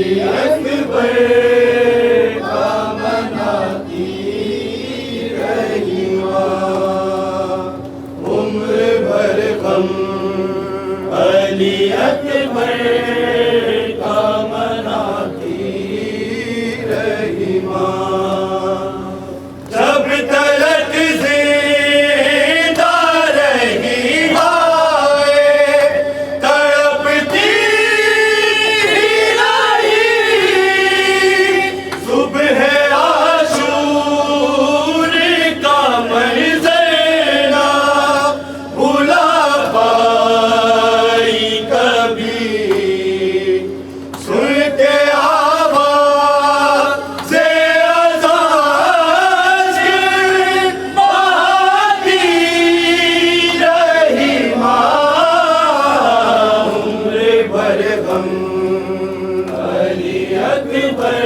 अकबर का मनाती रही माँ, उम्र भर गम अली अकबर का मनाती रही माँ। जब तलक जिंदा रही हाय तड़पती रही, सुबह आशूर का मंज़र ना भुला पाई कभी, सुन के अकबर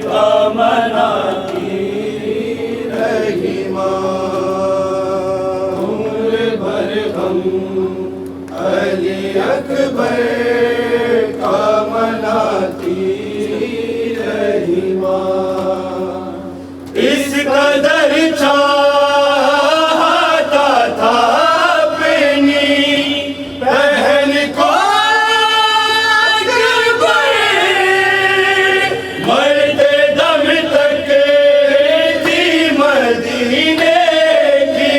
का मनाती रही माँ, उम्र भर गम अली अकबर का मनाती रही माँ। इस कदर चाहता था अपनी बहन को मरते दम तक थी मदीने की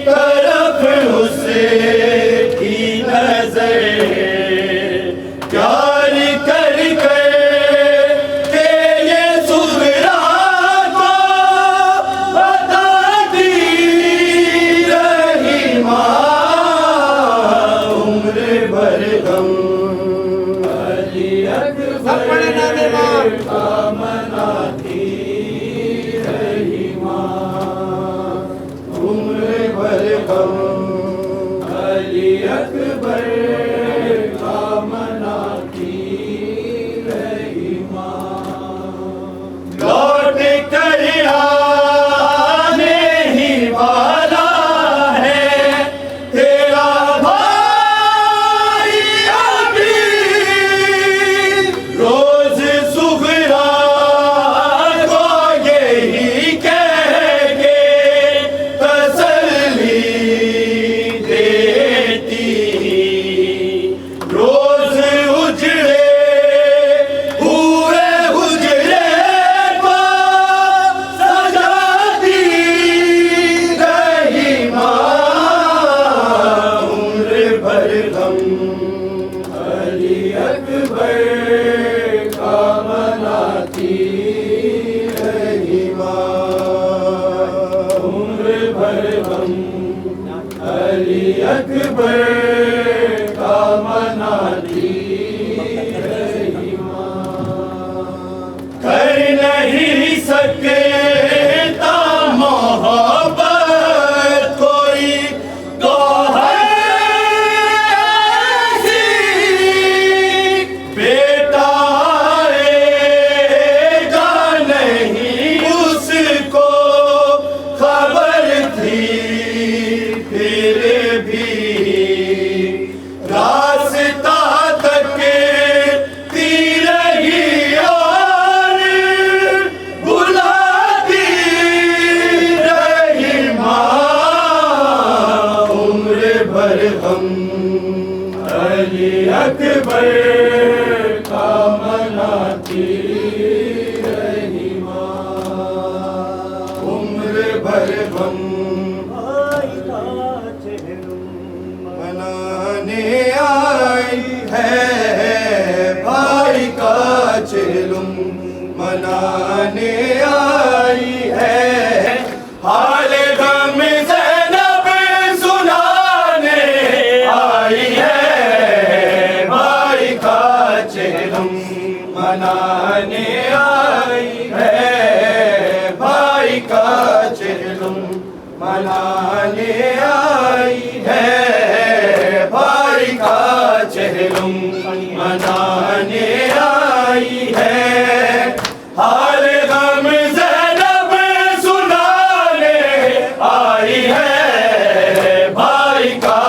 तरफ उसकी नजर, प्यार कर कर के ये सुगरा को बताती रही माँ, उम्र भर गम अली अकबर का मनाती रही माँ, उम्र भर गम अली अकबर का मनाती रही माँ। लौट कर आने ही वाला है तेरा भाई अभी, रोज सुगरा को यही कह के तसल्ली देती, रोज उजड़े हुए हुजरे को सजाती रही माँ, उम्र भर गम अली अकबर का मनाती रही माँ, उम्र भर गम अली अकबर का मनाती रही माँ। कर नहीं सकता मोहब्बत कोई गौहर सी, बेटा आएगा नहीं उसको खबर थी, फिर भी रास्ता तक ती रही और बुलाती रही माँ, उम्र भर गम अली अकबर का मनाती रही माँ, उम्र भर गम मनाने आई है भाई का चिलुम, मनाने आई है हाल गम ज़ैनब सुनाने आई है भाई का चिलुम, मनाने आई है भाई का चिलुम, मनाने आई है भाई का चिलुम, मनाने आई है हाल गम ज़ैनब सुनाने आई है भाई का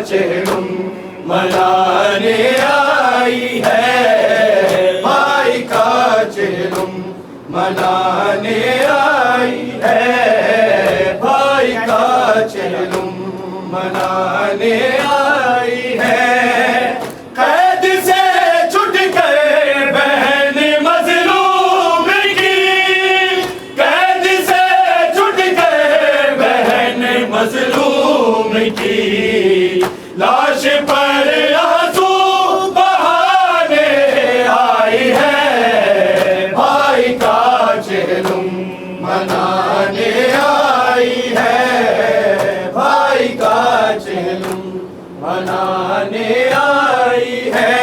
चिलुम, मनाने आई है मनाने आई है, भाई का चेलुम मनाने आई है। कैद से छूट कर बहन मजलूम की, कैद से छूट कर बहन मजलूम की, लाश पर आंसू बहाने आई है, भाई का चेलुम मनाने आई है, भाई का चेलुम मनाने आई है,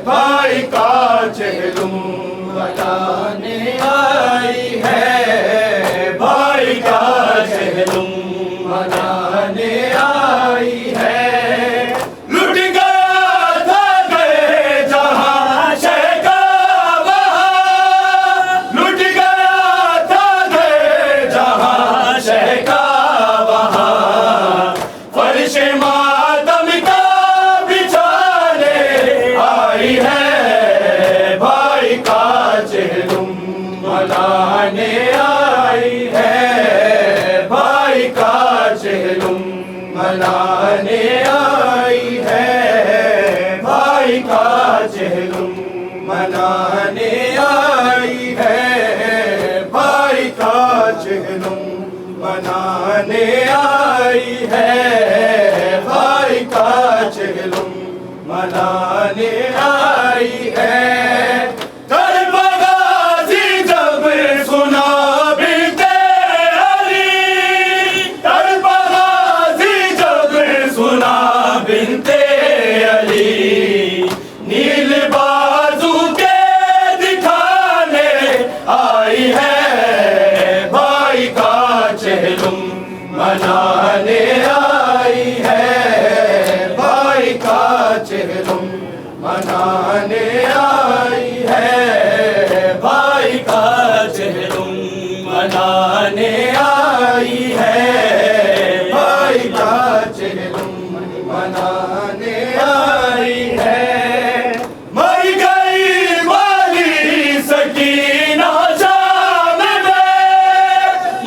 भाई का चेलुम मनाने आई है, भाई का चेलुम मनाने आई है। लुट गया था गए जहां शह का वहां, लुट गया था गए जहां शह का वहां, फर्श मातम का बिछाने आई है, भाई का चेलुम मनाने आई है, भाई का चेलुम मनाने आई है, भाई का चेलुम मनाने आई है, भाई का चेलुम मनाने आई है, भाई का चेलुम मनाने आई है। गाजी जब सुना बिनते अली, गाजी जब सुना बिनते अली, नील बाजू के दिखाने आई है, भाई का चेलुम मनाने आई है, भाई का चेलुम मनाने आई है, भाई का चेलुम मनाने आई है, भाई का चेलुम मनाने आई है। मर गई वाली सकीना शाम में,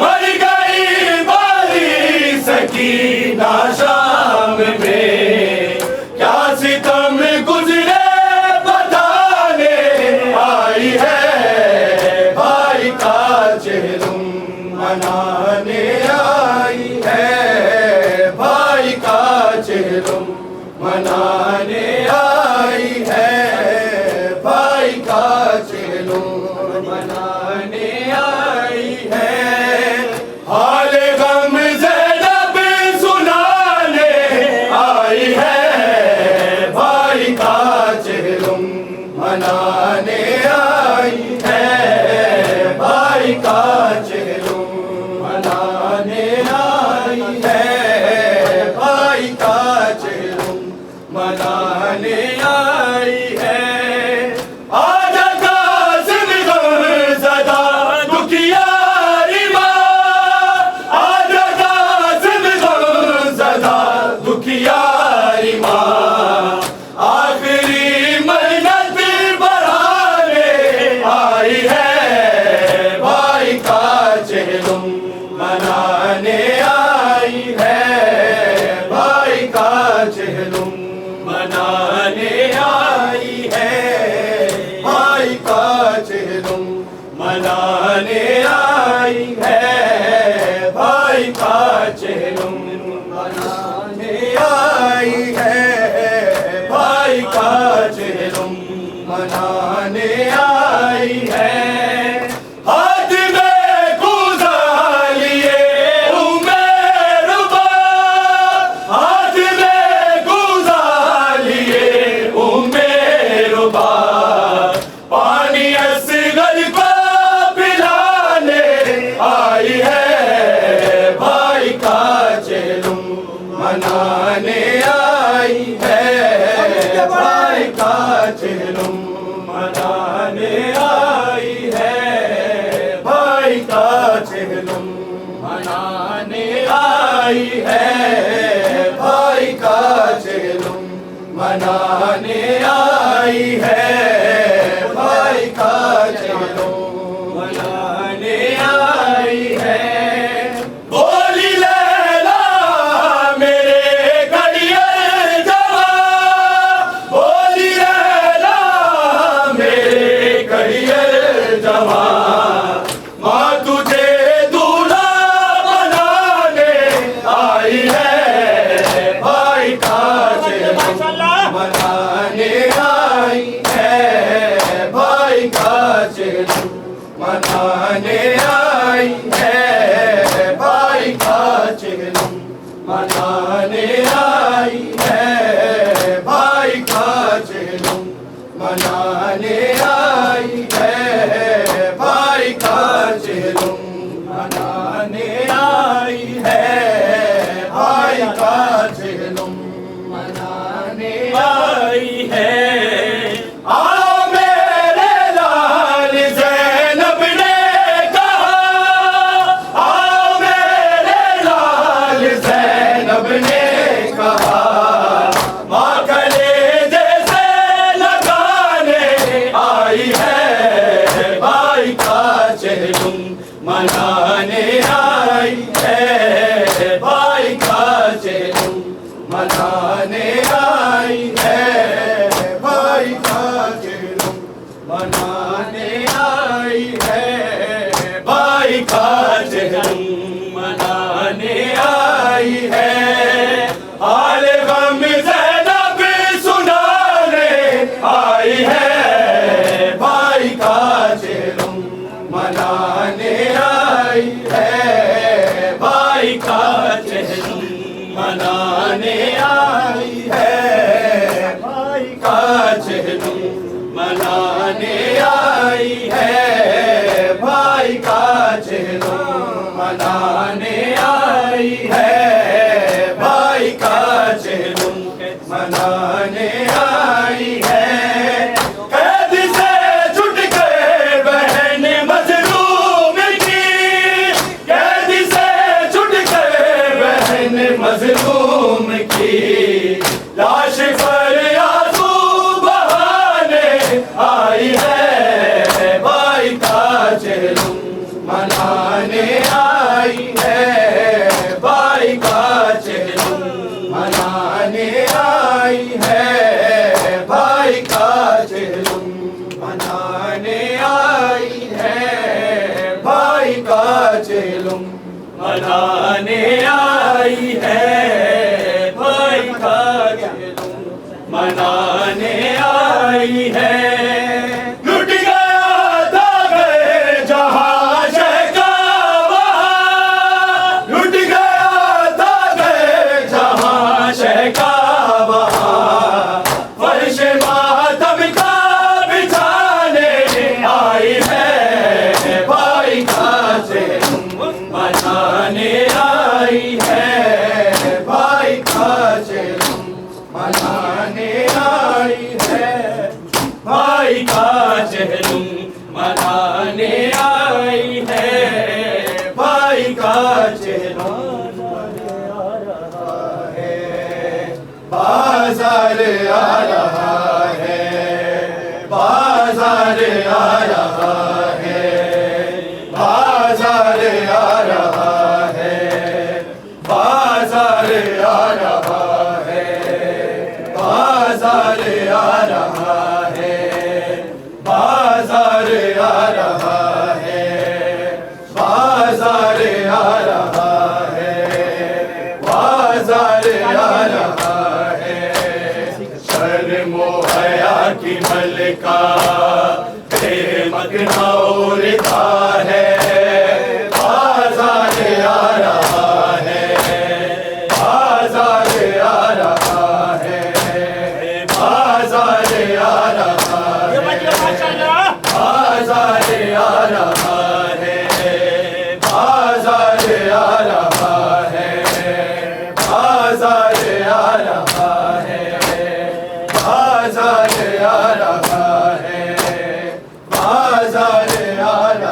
मर गई वाली सकीना शाम में, क्या सितम गुजरे बताने आई है, भाई का चेलुम मनाने आई है, भाई का चेलुम मनाने आई है, भाई का चेलुम मनाने आई है। हाल गम ज़ैनब सुनाने आई है, भाई का चेलुम मनाने आई है, भाई का चेलुम मनाने आई है, भाई का चेलुम मनाने आई है। आजा कासिम ज़दा दुखियारी माँ, आजा कासिम ज़दा दुखियारी माँ, आखिरी मन्नत बढ़ाने आई है, भाई का चेलुम मनाने आई है, भाई का चेलुम मनाने आई है, भाई का चेलुम मनाने आई है, भाई का चेलुम मनाने आई है, भाई का चेलुम मनाने आई है। हाथ में गुजा लिए उमेरुबा, हाथ में गुजा लिए उमेरुबा, पानी असगर को पिलाने आई है, भाई का चेलुम मनाने आई है, भाई का चेलुम मनाने आई है, भाई का चेलुम मनाने आई है, भाई का चेलुम मनाने आई है, भाई का चेलुम भाई का चिलम मनाने आई है, भाई का चिलम मनाने आई है, भाई का चिलम मनाने आई है, भाई का चिलम मनाने आई है, भाई का चिलम मनाने आई है। आओ मेरे लाल ज़ैनब ने कहा, आओ मेरे लाल ज़ैनब ने कहा, माँ कलेजे से लगाने आई है, भाई का चिलम मनाने आई है, भाई का चिलम मनाने आई है, भाई का चिलम मनाने आई है, भाई का चिलम मनाने आई है। हाल गम ज़ैनब सुनाने आई है, भाई का चिलम मनाने आई है, भाई का चिलम मनाने आई है, भाई का चिलम मनाने आई है, भाई का चिलम मनाने आई है, भाई का चिलम मनाने आई है। कैद से छूट गए बहन मजलूम की, कैद से छूट गए बहन मजलूम की, लाश पर आंसू बहाने आई है, भाई का चिलम मनाने आई है, भाई का चिलम मनाने आई है, भाई का चिलम मनाने आई है, भाई का चिलम मनाने आई है, भाई का चिलम मनाने आई है। लुट गया था गए जहां शहका वहां, लुट गया था गए जहां शहका वहां, फर्श मातम का बिछाने आई है, भाई का चिलम मनाने आई है, भाई का चिलम मनाने आई है, भाई का चिलम मनाने आई है, भाई का चिलम बाजार आ रहा है, बाजार आ रहा है, बाजार आ रहा है, बाजार आ रहा है, बाजार आ रहा है, बाजार आ रहा है, बाजार आ रहा है, बाजार आ रहा है। शर्मो हया की मलका बेमगना उड़ता है, बाजार आ रहा है, बाजार आ रहा है, बाजार आ रहा है, बाजार आ रहा है, बाजार आ रहा है, बाजार आ रहा है, बाजार आ रहा है, बाजार आ रहा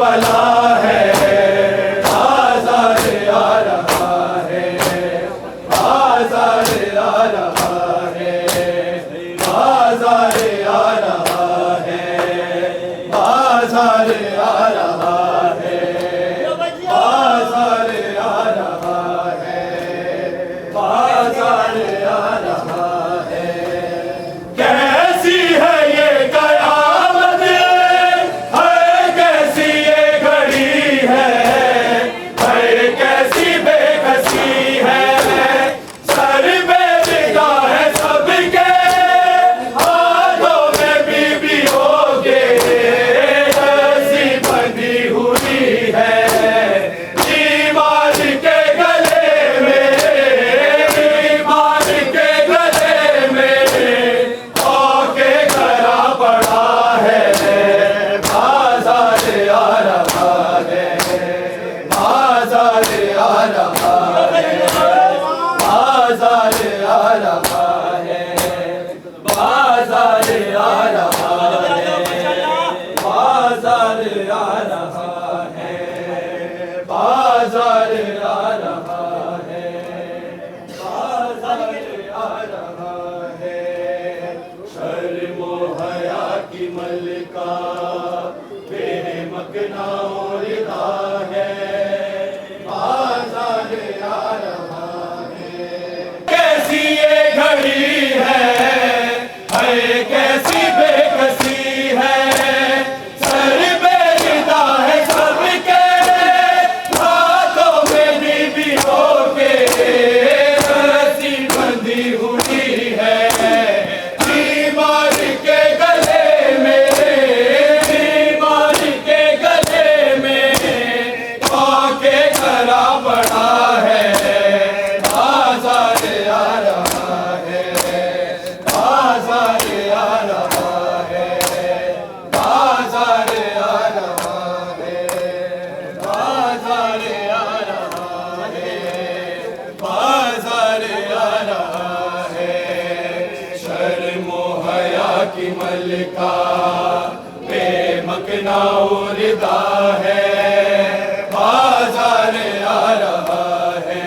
वाला है, बाजार आ रहा है, बाजार आ रहा है, बाजार आ रहा है, बाजार आ रहा है, बाजार आ रहा है, बाजार आ रहा है। कैसी है ये कयामत, है कैसी ये घड़ी है, कैसी बेकसी है, सर पे बिका है सबके, हाथों में बीबियों के रस्सी बंधी हुई है, दीवार के गले में, दीवार के गले में ओके खड़ा पड़ा है, बाजार आ रहा है, बाजार आ रहा है, बाजार आ रहा है, बाजार आ रहा है, बाजार आ रहा है, बाजार आ रहा है, बाजार आ रहा है। शर्म ओ हया की मलिका बेमकना और रिदा है, बाजार आ रहा है। कैसी ये घड़ी है कैसी बेकसी है, सर पे रिदा है सबके, हाथों में बीबियों के रस्सी बंधी हुई है, दीवार के गले में, दीवार के गले में आके खड़ा पड़ा है, बाजार आ रहा है, बाजार आ रहा है, बाजार आ रहा है, बाजार आ रहा है, बाजार आ रहा है। शर्म ओ हया की मलिका बेमकना और रिदा है, बाजार आ रहा है,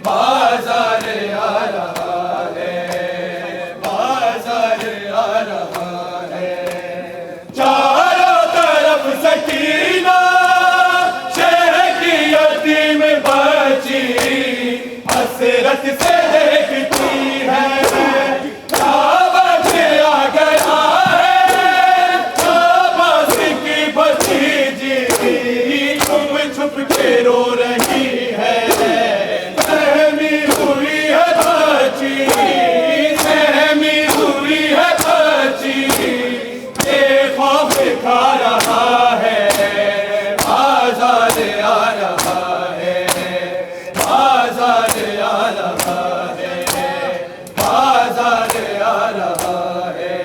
बाजार आ रहा है, बाजार आ रहा है। चारों तरफ सकीना शहर की यतीम बच्ची हसरत से देखती है, काबा से आ गया है अब्बास की भतीजी, छुप छुप के रो रही है, सहमी हुई है बच्ची, सहमी हुई है बच्ची, ये खौफ खा रहा है, बाजार आ रहा है, बाजार आ रहा है, बाजार आ रहा है, बाजार आ रहा है,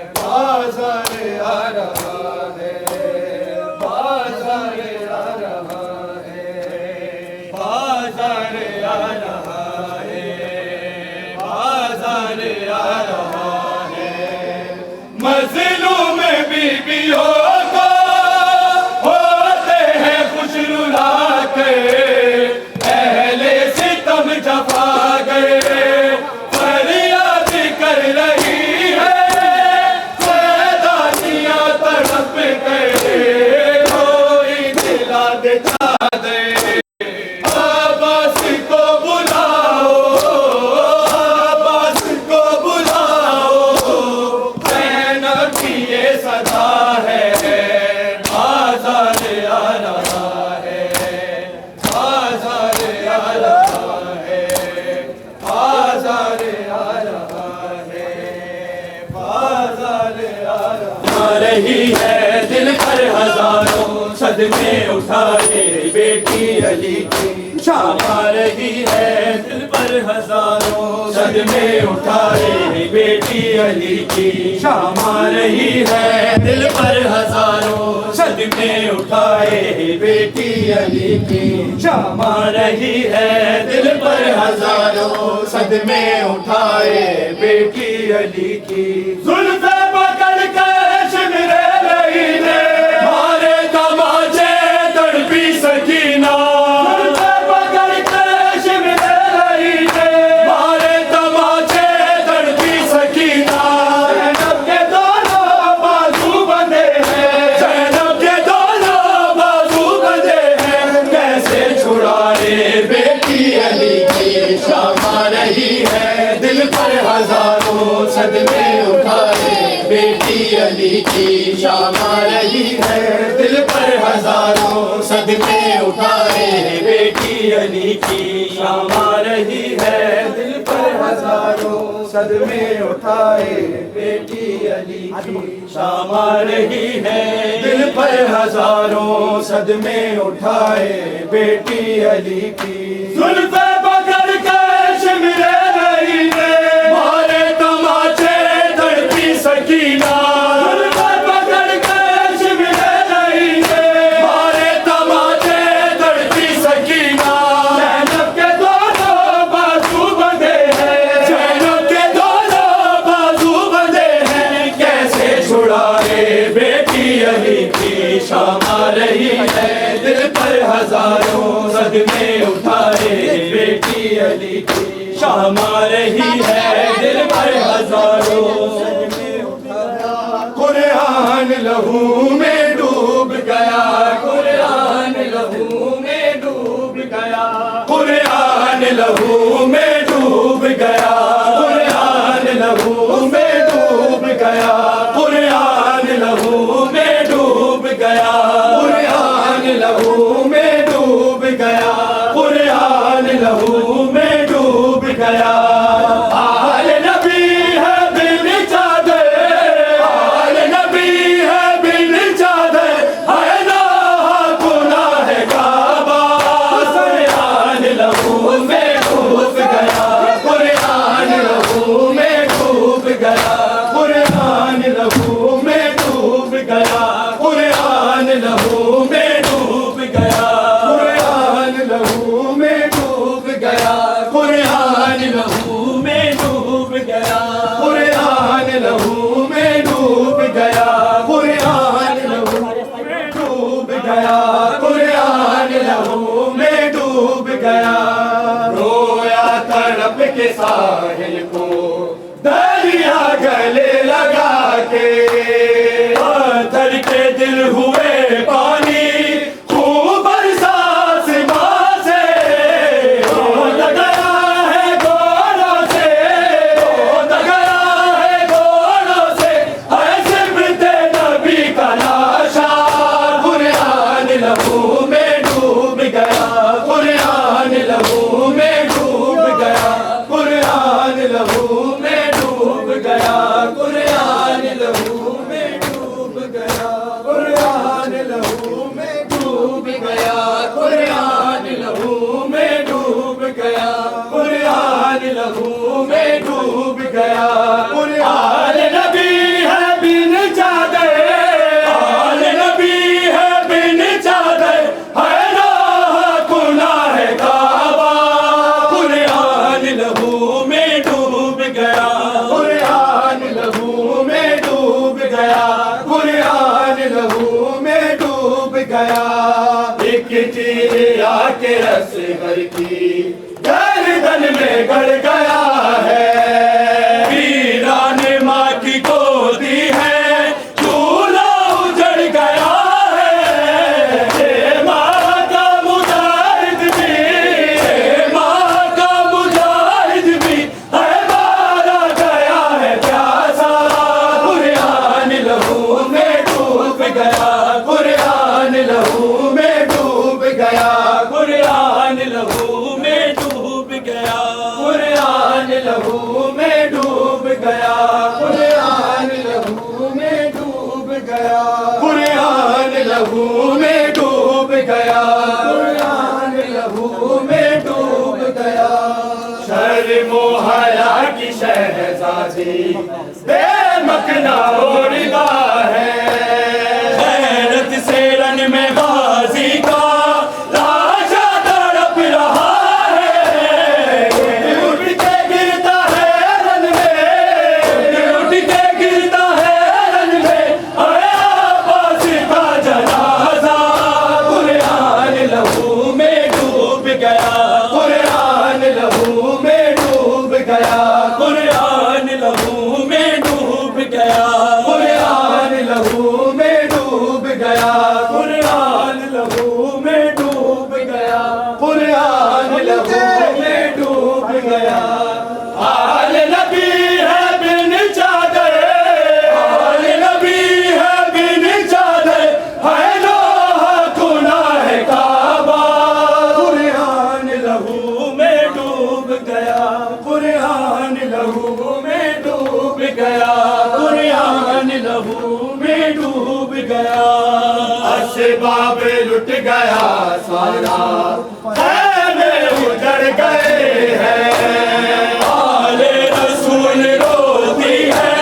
बाजार आ रहा है, बाजार आ रहा है, बाजार आ रहा है। मजलूम बीबियों को होते हैं खुश रुला के, पहले सितम जफा गए, फरियाद कर रही है, सैदानियां तड़प गए, कोई दिला दिखा दे, अब्बास को बुलाओ, अब्बास को बुलाओ, ज़ैनब की ये सदा है, बाजार आ रहा है, बाजार आ रहा है, बाजार आ रहा है, बाजार आ रही है, दिल पर हजारों सदमे उठाए बेटी अली की शाम आ रही है, दिल पर हजारों सदमे उठाए बेटी अली की शाम आ रही है, दिल पर हजारों सदमे उठाए बेटी अली की शाम आ रही है, दिल पर हजारों सदमे उठाए बेटी अली की। जुल्फ़े पकड़ कर शिमरे रही ने मारे दम अली की शाम आ रही है, दिल पर हजारों सदमे उठाए बेटी अली की शाम आ रही है, दिल पर हजारों सदमे उठाए बेटी अली की शाम आ रही है, दिल पर हजारों सदमे उठाए बेटी अली की। जुल्फे पकड़ कर शिमरे रही है, मारे तमाचे धड़की सकीना, जुल्फे पकड़ कर शिमरे रही है, मारे तमाचे धड़की सकीना। ज़ैनब के दोनों बाजू बंधे हैं, ज़ैनब के दोनों बाजू बंधे हैं, कैसे छुड़ाए बेटी अली की शाम आ रही है, दिल पर हजारों सदमे उठाए बेटी अली की शाम आ रही है, दिल पर हजारों सदमे उठाए। कुरान लहू में डूब गया, कुरान लहू में डूब गया, कुरान लहू में डूब गया, कुरान लहू में डूब गया, कुरान लहू में डूब गया, कुरान लहू में डूब गया, कुरान लहू में डूब गया। आल नबी है बिन चादर, आल नबी है बिन चादर, है ना गुनाह काबा, कुरान लहू में डूब गया, कुरान लहू में डूब गया, कुरान लहू में डूब गया, कुरान लहू में डूब गया, कुरान लहू में डूब गया, कुरान लहू में डूब गया, कुरान लहू में डूब गया, कुरान लहू में डूब गया, कुरान लहू में डूब गया। रोया तड़प के साहिल को दरिया गले लगा के, पत्थर के दिल हुए पानी खूब बरसा आसमां से, रोद गया है घोड़ों से, रोद गया है घोड़ों से, है सिमरते नबी का लाशा, कुरान लहू में डूब गया, कुरान लहू में डूब गया, कुरान लहू में डूब गया, कुरान लहू में डूब गया, कुरान लहू में डूब गया, कुरान लहू में डूब गया, कुरान लहू में डूब गया। आल नबी है बिन चादर, आल नबी है बिन चादर, है ना गुनाह काबा, कुरान लहू में डूब गया, कुरान लहू में डूब गया, कुरान लहू में डूब गया। एक तीर आके असगर की गर्दन में गड़ गया है, वीरान माँ की गोदी है, चूल्हा उजड़ गया है, हे माँ का मुजाहिद भी, हे माँ का मुजाहिद भी, है मारा गया है प्यासा, कुरान लहू में डूब गया, कुरान लहू में डूब गया, कुरान लहू में डूब गया, कुरान लहू में डूब गया, कुरान लहू में डूब गया, कुरान लहू में डूब गया, कुरान लहू में डूब गया। शर्म ओ हया की शहजादी बेमकना उड़दा है, गैरत से रन में बाजी का लाशा तड़प रहा है, उठ के गिरता है रन में, उठ के गिरता है रन में, अरे आबास का जनाजा, कुरान लहू में डूब गया, कुरान लहू में डूब गया, कुरान लहू में डूब गया, में डूब गया। असबाब लुट गया सारा, खैमे उजड़ गए हैं। आले रसूल रोती है,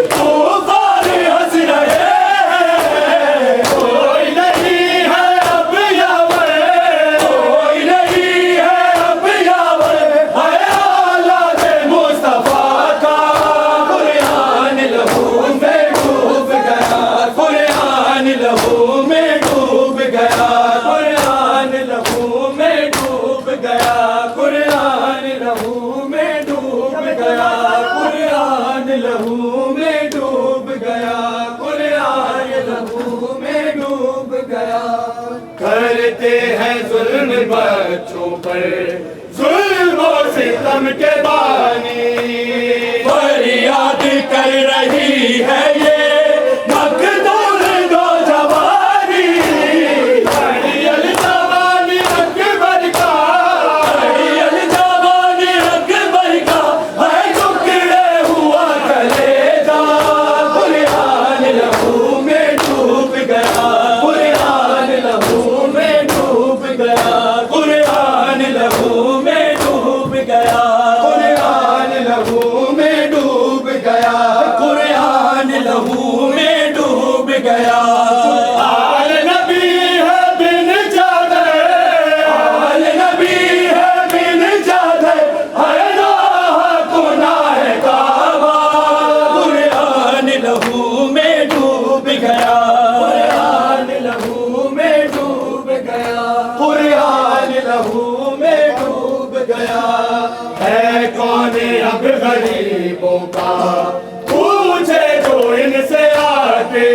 तूफान हंस रहे हैं। कोई नहीं है अब यावर, कोई नहीं है अब यावर, है औलाद मुस्तफा का। कुरान लहू में डूब गया, कुरान लहू में डूब गया, कुरान लहू में डूब गया, कुरान लहू में डूब गया, कुरान लहू में डूब गया, कुरान लहू में डूब गया। करते हैं जुल्म बच्चों पर, जुल्म और सितम के बानी। फरियाद कर रही है ये मखदूम नौजवानी। अड़ियल जवानी अकबर का, अड़ियल जवानी अकबर का है टुकड़े हुआ कलेजा। कुरान लहू में डूब गया, कुरान लहू में डूब गया, कुरान लहू में डूब गया, कुरान लहू में डूब गया, कुरान लहू में डूब गया। आल नबी है बिन चादर, आल नबी है बिन चादर, है राह गुनाह काबा। कुरान लहू में डूब गया, कुरान लहू में डूब गया, कुरान लहू में डूब गया। है कौन अब गरीबों का, पूछे जो इनसे आके।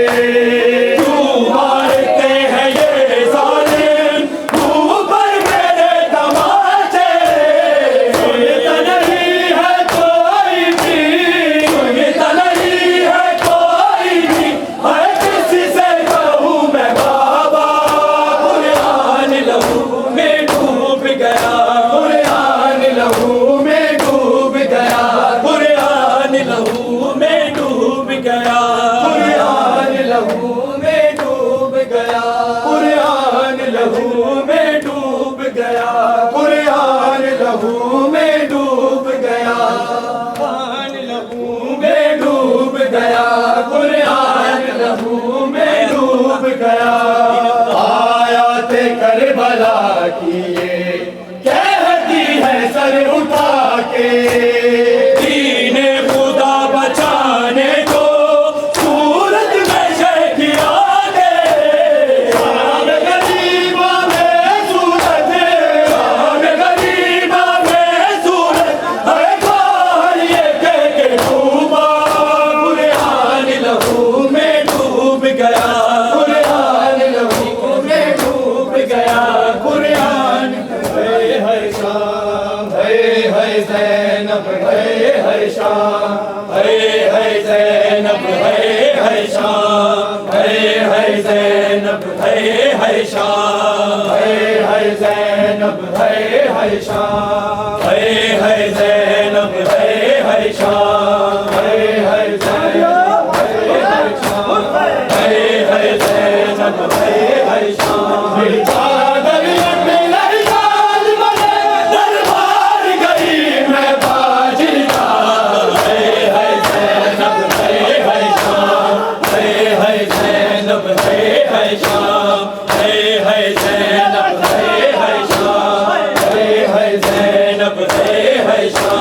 क्यों मारते हैं ये जालिम मुँह पर मेरे तमाचे। सुनता नहीं है कोई भी, सुनता नहीं है कोई भी, है किसी से कहूँ मैं बाबा। कुरान लहू में डूब गया, कुरान लहू में डूब गया, कुरान लहू में डूब गया, कुरान लहू में डूब गया, कुरान लहू में डूब गया, कुरान लहू में डूब गया, कुरान लहू में डूब गया, कुरान लहू में डूब गया। आयाते करबला की ये कहती है सर उठा के। दीने खुदा बचाने को सूरत में शैखिया दे। शाम गरीबा में सूरज, शाम गरीबा में सूरज, है बाहर ये कह के डूबा। कुरान लहू में डूब गया, कुरान लहू में डूब गया, कुरान है शाम, है ज़ैनब, है शाम, है ज़ैनब, है शाम, है ज़ैनब, है शाम, है ज़ैनब, है शाम, है ज़ैनब, है शाम, है ज़ैनब, है शाम, है ज़ैनब, है शाम। चादर लग लाल बने, दरबार गई मैं बाजिया। है ज़ैनब, है शाम, है ज़ैनब, है शाम, है ज़ैनब, है शाम, है ज़ैनब, है शाम,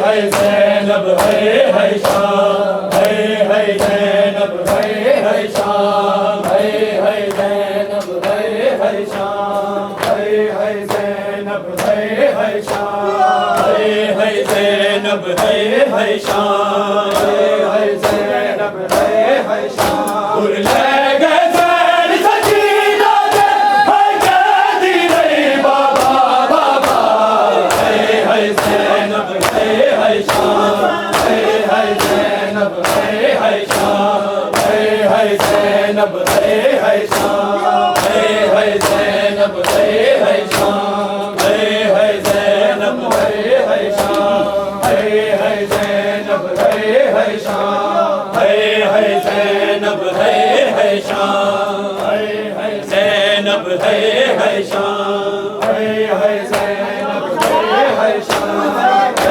है ज़ैनब, है शाम, है ज़ैनब, है शाम, है ज़ैनब, है शाम, है ज़ैनब, है शाम, है ज़ैनब, है शाम, है ज़ैनब, है शाम। उड़ ले गए ज़ैन सकीना के, है कहती रही बाबा बाबा। है ज़ैनब, है शाम, है ज़ैनब, है शाम, है ज़ैनब, है शाम, है ज़ैनब, है शाम, है ज़ैनब, है शाम, है ज़ैनब, है शाम, है ज़ैनब, जैनब है शान, जैनब है शान, जैनब है शान।